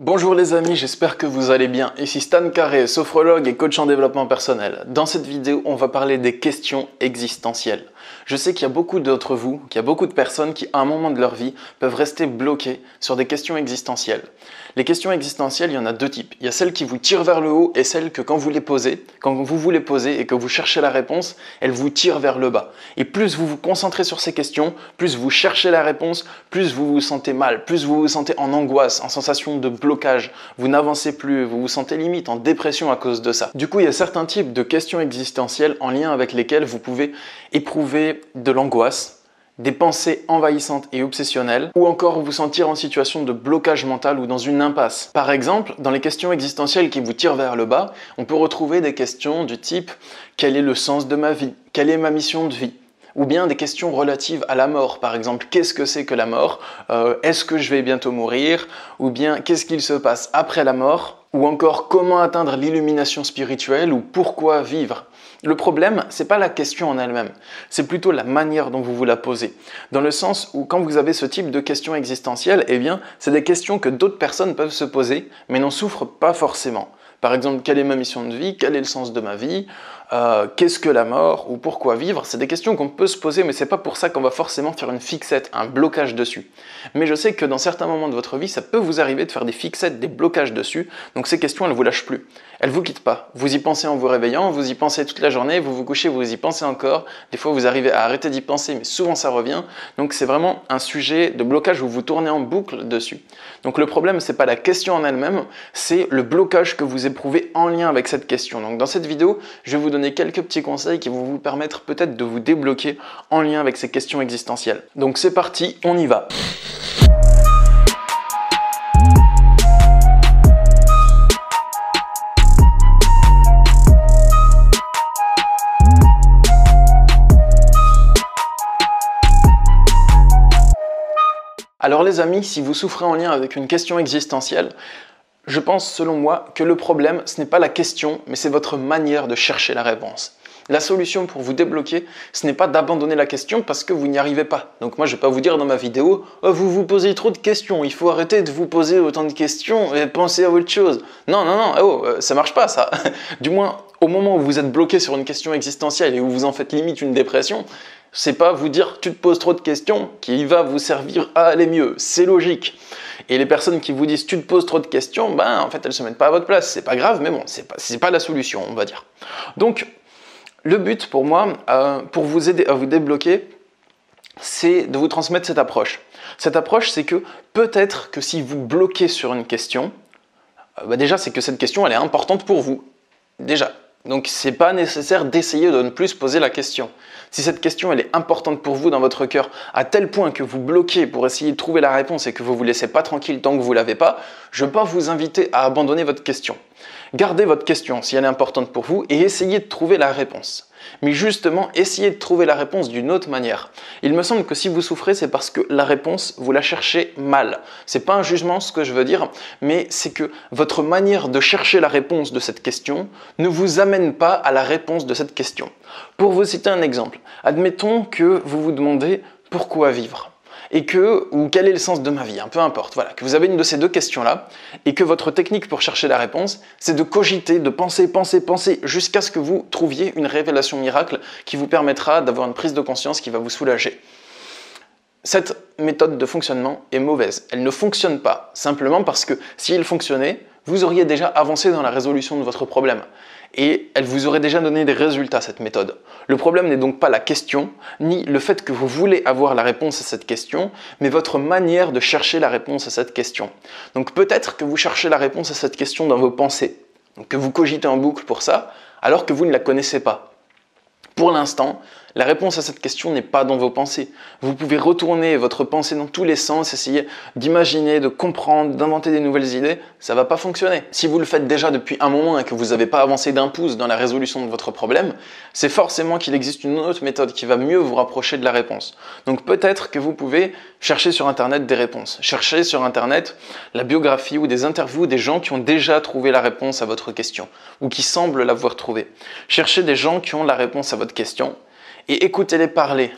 Bonjour les amis, j'espère que vous allez bien. Ici Stan Carré, sophrologue et coach en développement personnel. Dans cette vidéo, on va parler des questions existentielles. Je sais qu'il y a beaucoup d'entre vous, qu'il y a beaucoup de personnes qui, à un moment de leur vie, peuvent rester bloquées sur des questions existentielles. Les questions existentielles, il y en a deux types. Il y a celles qui vous tirent vers le haut et celles que quand vous les posez et que vous cherchez la réponse, elles vous tirent vers le bas. Et plus vous vous concentrez sur ces questions, plus vous cherchez la réponse, plus vous vous sentez mal, plus vous vous sentez en angoisse, en sensation de blocage. Vous n'avancez plus, vous vous sentez limite en dépression à cause de ça. Du coup, il y a certains types de questions existentielles en lien avec lesquelles vous pouvez éprouver de l'angoisse, des pensées envahissantes et obsessionnelles, ou encore vous sentir en situation de blocage mental ou dans une impasse. Par exemple, dans les questions existentielles qui vous tirent vers le bas, on peut retrouver des questions du type « Quel est le sens de ma vie ? Quelle est ma mission de vie ?» Ou bien des questions relatives à la mort, par exemple, qu'est-ce que c'est que la mort? Est-ce que je vais bientôt mourir? Ou bien qu'est-ce qu'il se passe après la mort? Ou encore comment atteindre l'illumination spirituelle ou pourquoi vivre? Le problème, c'est pas la question en elle-même, c'est plutôt la manière dont vous vous la posez. Dans le sens où quand vous avez ce type de questions existentielles, eh bien, c'est des questions que d'autres personnes peuvent se poser, mais n'en souffrent pas forcément. Par exemple, quelle est ma mission de vie? Quel est le sens de ma vie? Qu'est-ce que la mort ou pourquoi vivre? C'est des questions qu'on peut se poser, mais c'est pas pour ça qu'on va forcément faire une fixette, un blocage dessus. Mais je sais que dans certains moments de votre vie, ça peut vous arriver de faire des fixettes, des blocages dessus, donc ces questions, elles vous lâchent plus. Elles vous quittent pas. Vous y pensez en vous réveillant, vous y pensez toute la journée, vous vous couchez, vous y pensez encore. Des fois, vous arrivez à arrêter d'y penser, mais souvent ça revient. Donc c'est vraiment un sujet de blocage où vous tournez en boucle dessus. Donc le problème, c'est pas la question en elle-même, c'est le blocage que vous éprouvez en lien avec cette question. Donc dans cette vidéo, je vais vous donner quelques petits conseils qui vont vous permettre peut-être de vous débloquer en lien avec ces questions existentielles. Donc c'est parti, on y va. Alors les amis, si vous souffrez en lien avec une question existentielle, je pense selon moi que le problème, ce n'est pas la question, mais c'est votre manière de chercher la réponse. La solution pour vous débloquer, ce n'est pas d'abandonner la question parce que vous n'y arrivez pas. Donc moi, je ne vais pas vous dire dans ma vidéo « Oh, vous vous posez trop de questions, il faut arrêter de vous poser autant de questions et penser à autre chose. » Non, ça marche pas ça. Du moins, au moment où vous êtes bloqué sur une question existentielle et où vous en faites limite une dépression, c'est pas vous dire « tu te poses trop de questions » qui va vous servir à aller mieux. C'est logique. Et les personnes qui vous disent « tu te poses trop de questions », en fait, elles se mettent pas à votre place. C'est pas grave, mais bon, c'est pas la solution, on va dire. Donc, le but pour moi, pour vous aider à vous débloquer, c'est de vous transmettre cette approche. Cette approche, c'est que peut-être que si vous bloquez sur une question, déjà, c'est que cette question, elle est importante pour vous. Déjà. Donc, c'est pas nécessaire d'essayer de ne plus se poser la question. Si cette question, elle est importante pour vous dans votre cœur, à tel point que vous bloquez pour essayer de trouver la réponse et que vous vous laissez pas tranquille tant que vous l'avez pas, je ne vais pas vous inviter à abandonner votre question. Gardez votre question si elle est importante pour vous et essayez de trouver la réponse. Mais justement, essayez de trouver la réponse d'une autre manière. Il me semble que si vous souffrez, c'est parce que la réponse, vous la cherchez mal. C'est pas un jugement ce que je veux dire, mais c'est que votre manière de chercher la réponse de cette question ne vous amène pas à la réponse de cette question. Pour vous citer un exemple, admettons que vous vous demandez pourquoi vivre ou quel est le sens de ma vie, peu importe, voilà, que vous avez une de ces deux questions-là et que votre technique pour chercher la réponse, c'est de cogiter, de penser jusqu'à ce que vous trouviez une révélation miracle qui vous permettra d'avoir une prise de conscience qui va vous soulager. Cette méthode de fonctionnement est mauvaise. Elle ne fonctionne pas, simplement parce que si elle fonctionnait, vous auriez déjà avancé dans la résolution de votre problème. Et elle vous aurait déjà donné des résultats, cette méthode. Le problème n'est donc pas la question, ni le fait que vous voulez avoir la réponse à cette question, mais votre manière de chercher la réponse à cette question. Donc peut-être que vous cherchez la réponse à cette question dans vos pensées, donc que vous cogitez en boucle pour ça, alors que vous ne la connaissez pas. Pour l'instant, la réponse à cette question n'est pas dans vos pensées. Vous pouvez retourner votre pensée dans tous les sens, essayer d'imaginer, de comprendre, d'inventer des nouvelles idées, ça ne va pas fonctionner. Si vous le faites déjà depuis un moment et que vous n'avez pas avancé d'un pouce dans la résolution de votre problème, c'est forcément qu'il existe une autre méthode qui va mieux vous rapprocher de la réponse. Donc peut-être que vous pouvez chercher sur Internet des réponses. Cherchez sur Internet la biographie ou des interviews des gens qui ont déjà trouvé la réponse à votre question ou qui semblent l'avoir trouvée. Cherchez des gens qui ont la réponse à votre question et écoutez-les parler.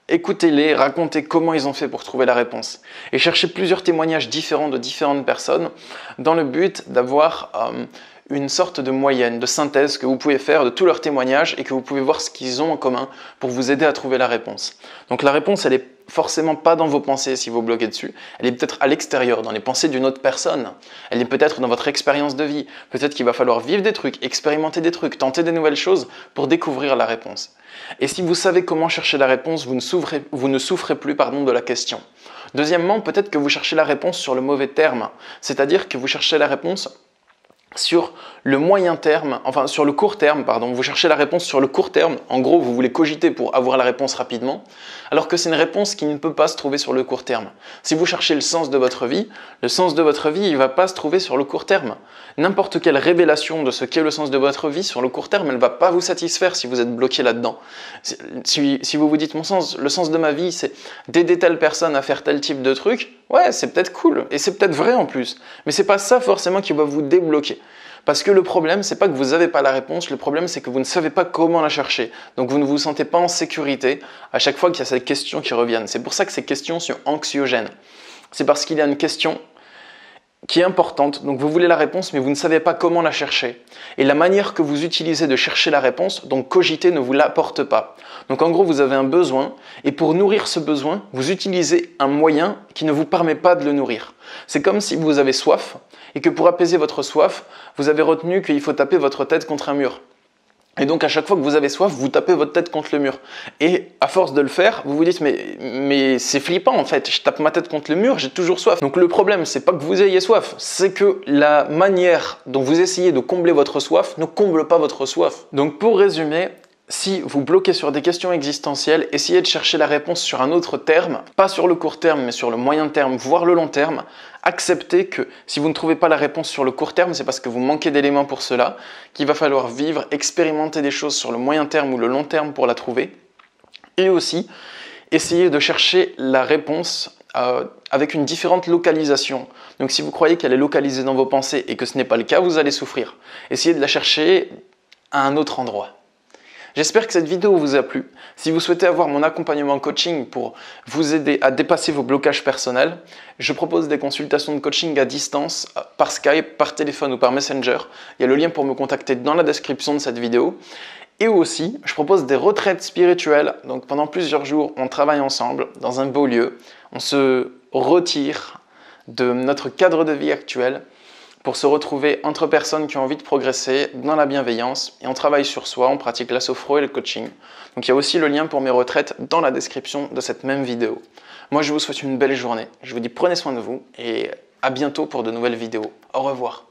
Écoutez-les, racontez comment ils ont fait pour trouver la réponse. Et cherchez plusieurs témoignages différents de différentes personnes dans le but d'avoir une sorte de moyenne, de synthèse que vous pouvez faire de tous leurs témoignages et que vous pouvez voir ce qu'ils ont en commun pour vous aider à trouver la réponse. Donc la réponse, elle est forcément pas dans vos pensées si vous bloquez dessus, elle est peut-être à l'extérieur, dans les pensées d'une autre personne, elle est peut-être dans votre expérience de vie, peut-être qu'il va falloir vivre des trucs, expérimenter des trucs, tenter des nouvelles choses pour découvrir la réponse. Et si vous savez comment chercher la réponse, vous ne souffrez plus de la question. Deuxièmement, peut-être que vous cherchez la réponse sur le mauvais terme, c'est-à-dire que vous cherchez la réponse sur le moyen terme, enfin sur le court terme, pardon, vous cherchez la réponse sur le court terme, en gros vous voulez cogiter pour avoir la réponse rapidement, alors que c'est une réponse qui ne peut pas se trouver sur le court terme. Si vous cherchez le sens de votre vie, il ne va pas se trouver sur le court terme. N'importe quelle révélation de ce qu'est le sens de votre vie sur le court terme, elle ne va pas vous satisfaire si vous êtes bloqué là-dedans. Si vous vous dites, le sens de ma vie, c'est d'aider telle personne à faire tel type de truc, ouais, c'est peut-être cool, et c'est peut-être vrai en plus, mais c'est pas ça forcément qui va vous débloquer. Parce que le problème, c'est pas que vous n'avez pas la réponse, le problème c'est que vous ne savez pas comment la chercher. Donc vous ne vous sentez pas en sécurité à chaque fois qu'il y a ces questions qui reviennent. C'est pour ça que ces questions sont anxiogènes. C'est parce qu'il y a une question qui est importante, donc vous voulez la réponse mais vous ne savez pas comment la chercher. Et la manière que vous utilisez de chercher la réponse, donc cogiter, ne vous l'apporte pas. Donc en gros vous avez un besoin et pour nourrir ce besoin, vous utilisez un moyen qui ne vous permet pas de le nourrir. C'est comme si vous avez soif et que pour apaiser votre soif, vous avez retenu qu'il faut taper votre tête contre un mur. Et donc à chaque fois que vous avez soif, vous tapez votre tête contre le mur. Et à force de le faire, vous vous dites mais c'est flippant en fait, je tape ma tête contre le mur, j'ai toujours soif. Donc le problème, c'est pas que vous ayez soif, c'est que la manière dont vous essayez de combler votre soif ne comble pas votre soif. Donc pour résumer, si vous bloquez sur des questions existentielles, essayez de chercher la réponse sur un autre terme, pas sur le court terme, mais sur le moyen terme, voire le long terme. Acceptez que si vous ne trouvez pas la réponse sur le court terme, c'est parce que vous manquez d'éléments pour cela, qu'il va falloir vivre, expérimenter des choses sur le moyen terme ou le long terme pour la trouver. Et aussi, essayez de chercher la réponse avec une différente localisation. Donc si vous croyez qu'elle est localisée dans vos pensées et que ce n'est pas le cas, vous allez souffrir. Essayez de la chercher à un autre endroit. J'espère que cette vidéo vous a plu. Si vous souhaitez avoir mon accompagnement coaching pour vous aider à dépasser vos blocages personnels, je propose des consultations de coaching à distance, par Skype, par téléphone ou par Messenger. Il y a le lien pour me contacter dans la description de cette vidéo. Et aussi, je propose des retraites spirituelles. Donc pendant plusieurs jours, on travaille ensemble dans un beau lieu. On se retire de notre cadre de vie actuel pour se retrouver entre personnes qui ont envie de progresser dans la bienveillance et on travaille sur soi, on pratique la sophro et le coaching. Donc il y a aussi le lien pour mes retraites dans la description de cette même vidéo. Moi je vous souhaite une belle journée, je vous dis prenez soin de vous et à bientôt pour de nouvelles vidéos. Au revoir.